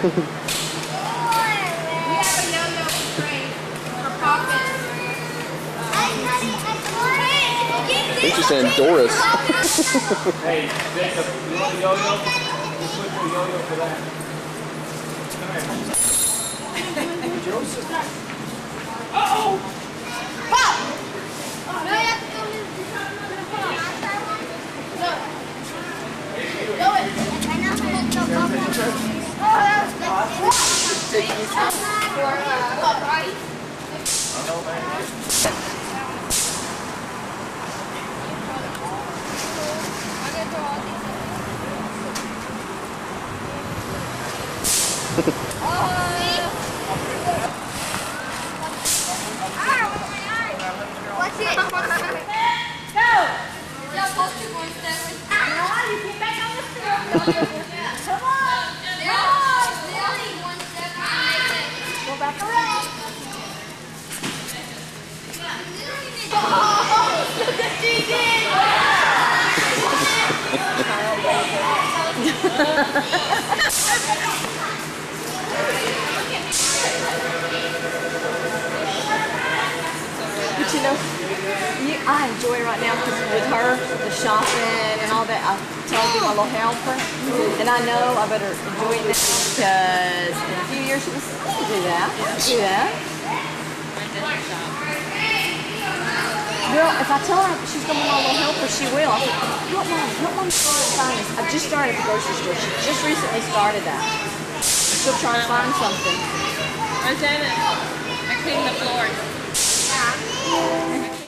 have a yo-yo train for popping. I think she's saying Doris. Hey, Jacob, you want a yo-yo? Just put your yo-yo for that. Come here. Joseph. Uh-oh! Pop! No, you have to go in. Go in. I know how to go up. Oh, that was good. What's it? Go! Yeah, post it one step. No, you came back on the floor. Come on! No, only one step. Go back around. Oh, look at she did! But you know, I enjoy right now because with her, the shopping and all that, I tell her to be my little helper. And I know I better enjoy it now because in a few years she was do that. Do that. Girl, if I tell her she's going to be my little helper, she will. I said, help mom find this. I've just started at the grocery store. She just recently started that. She'll try and find something. Rosanna, I cleaned the floor.